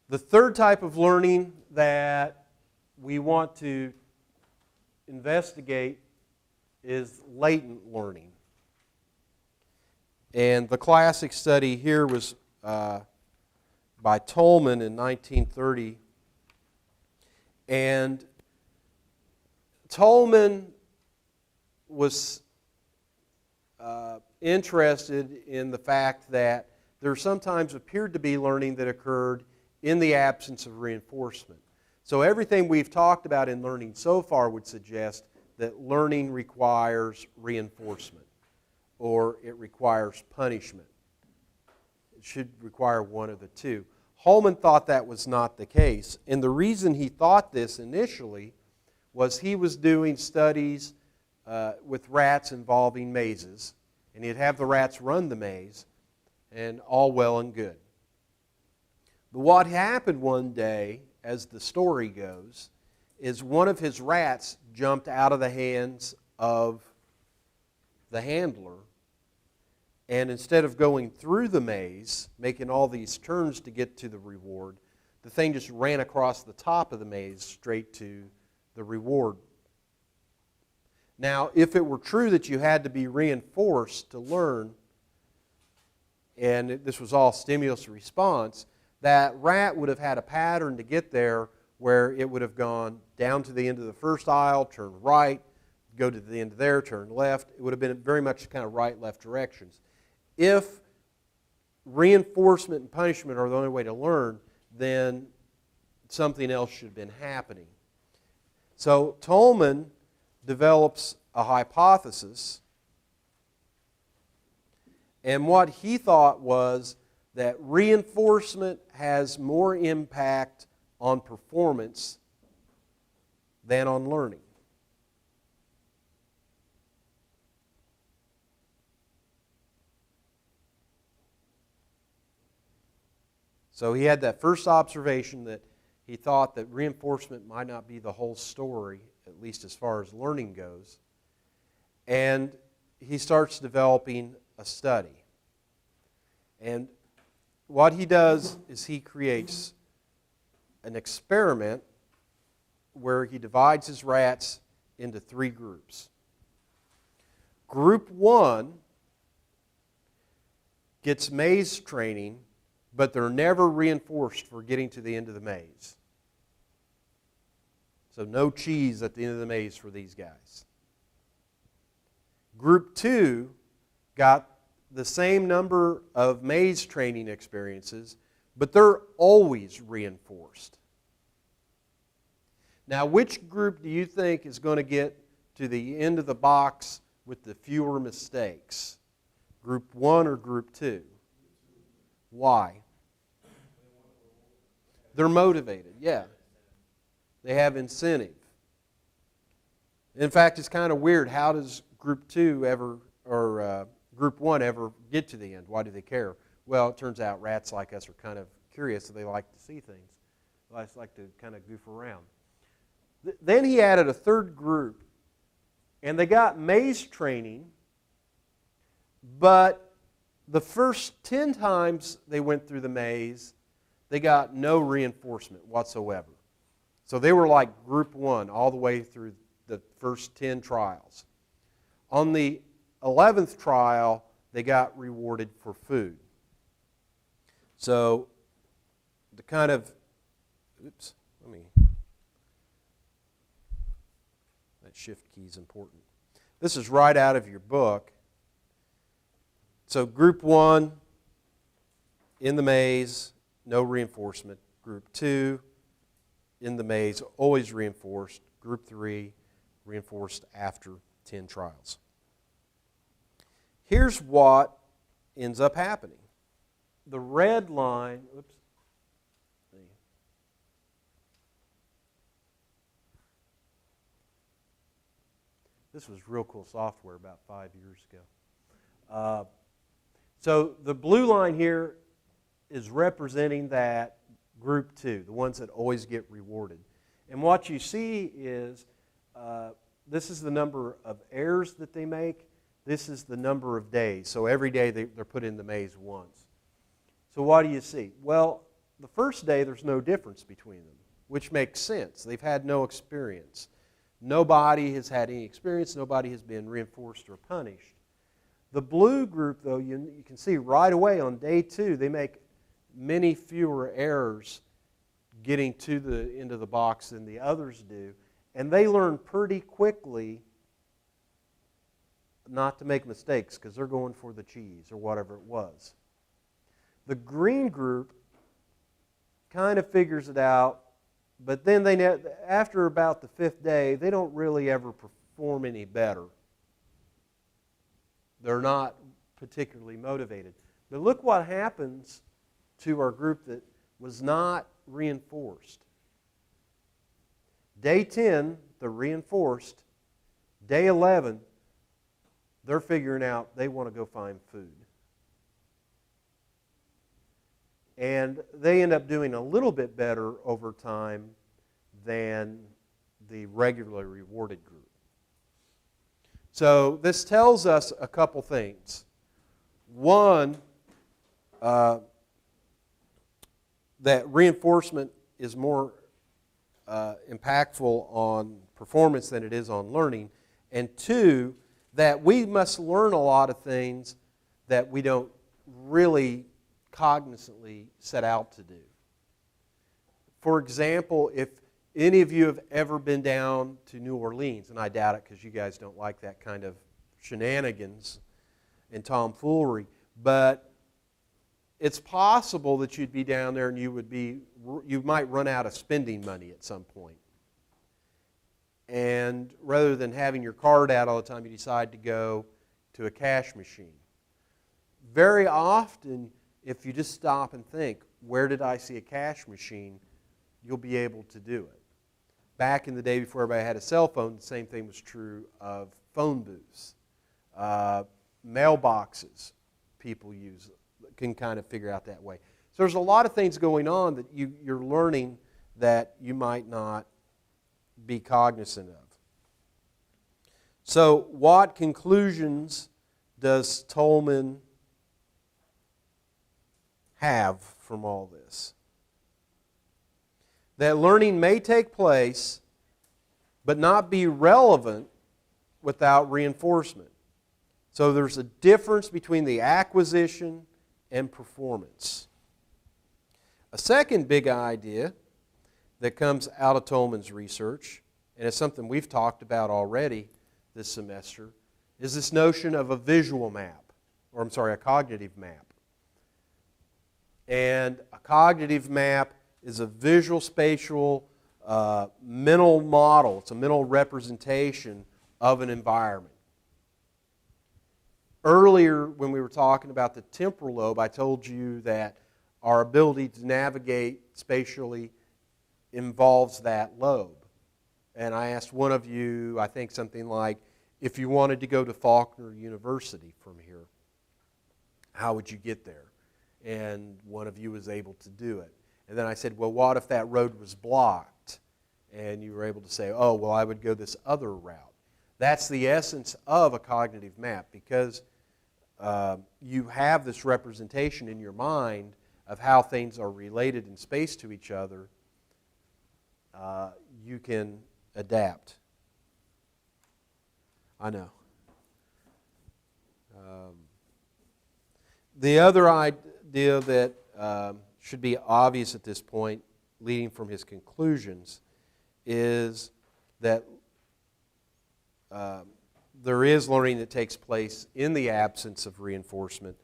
The third type of learning that we want to investigate is latent learning. And the classic study here was by Tolman in 1930. And Tolman was interested in the fact that there sometimes appeared to be learning that occurred in the absence of reinforcement. So everything we've talked about in learning so far would suggest that learning requires reinforcement, or it requires punishment. It should require one of the two. Holman thought that was not the case, and the reason he thought this initially was he was doing studies with rats involving mazes, and he'd have the rats run the maze, and all well and good. But what happened one day, as the story goes, is one of his rats jumped out of the hands of the handler, and instead of going through the maze, making all these turns to get to the reward, the thing just ran across the top of the maze straight to the reward. Now, if it were true that you had to be reinforced to learn, and this was all stimulus response, that rat would have had a pattern to get there where it would have gone down to the end of the first aisle, turn right, go to the end of there, turn left. It would have been very much kind of right-left directions. If reinforcement and punishment are the only way to learn, then something else should have been happening. So Tolman develops a hypothesis, and what he thought was that reinforcement has more impact on performance than on learning. So he had that first observation that he thought that reinforcement might not be the whole story, at least as far as learning goes. And he starts developing a study. And what he does is he creates an experiment where he divides his rats into 3 groups. Group 1 gets maze training, but they're never reinforced for getting to the end of the maze. So no cheese at the end of the maze for these guys. Group 2 got the same number of maze training experiences, but they're always reinforced. Now, which group do you think is going to get to the end of the box with the fewer mistakes? Group 1 or Group 2? Why? They're motivated, yeah. They have incentive. In fact, it's kind of weird. How does Group 2 ever, or Group 1 ever get to the end? Why do they care? Well, it turns out rats like us are kind of curious, so they like to see things. They like to kind of goof around. Then he added a third group, and they got maze training, but the first 10 times they went through the maze, they got no reinforcement whatsoever. So they were like Group 1 all the way through the first 10 trials. On the 11th trial, they got rewarded for food. So the kind of, that shift key is important. This is right out of your book. So Group 1, in the maze, no reinforcement. Group 2, in the maze, always reinforced. Group 3, reinforced after 10 trials. Here's what ends up happening. The red line, this was real cool software about 5 years ago. So the blue line here is representing that Group 2, the ones that always get rewarded. And what you see is this is the number of errors that they make. This is the number of days. So every day they're put in the maze once. So what do you see? Well, the first day there's no difference between them, which makes sense. They've had no experience. Nobody has had any experience. Nobody has been reinforced or punished. The blue group, though, you can see right away on day 2, they make many fewer errors getting to the end of the box than the others do. And they learn pretty quickly not to make mistakes because they're going for the cheese or whatever it was. The green group kind of figures it out, but then after about the 5th day, they don't really ever perform any better. They're not particularly motivated. But look what happens to our group that was not reinforced. Day 10, they're reinforced. Day 11, they're figuring out they want to go find food. And they end up doing a little bit better over time than the regularly rewarded group. So this tells us a couple things. One, that reinforcement is more impactful on performance than it is on learning. And two, that we must learn a lot of things that we don't really cognizantly set out to do. For example, if any of you have ever been down to New Orleans, and I doubt it because you guys don't like that kind of shenanigans and tomfoolery, but it's possible that you'd be down there and you might run out of spending money at some point. And rather than having your card out all the time, you decide to go to a cash machine. Very often, if you just stop and think, where did I see a cash machine, you'll be able to do it. Back in the day before everybody had a cell phone, the same thing was true of phone booths. Mailboxes people can kind of figure out that way. So there's a lot of things going on that you're learning that you might not be cognizant of. So what conclusions does Tolman have from all this? That learning may take place but not be relevant without reinforcement. So there's a difference between the acquisition and performance. A second big idea that comes out of Tolman's research, and it's something we've talked about already this semester, is this notion of a visual map, a cognitive map. And a cognitive map is a visual, spatial, mental model. It's a mental representation of an environment. Earlier, when we were talking about the temporal lobe, I told you that our ability to navigate spatially involves that lobe. And I asked one of you, I think something like, if you wanted to go to Faulkner University from here, how would you get there? And one of you was able to do it. And then I said, well, what if that road was blocked? And you were able to say, oh, well, I would go this other route. That's the essence of a cognitive map, because you have this representation in your mind of how things are related in space to each other. You can adapt. I know. The other idea that should be obvious at this point, leading from his conclusions, is that there is learning that takes place in the absence of reinforcement,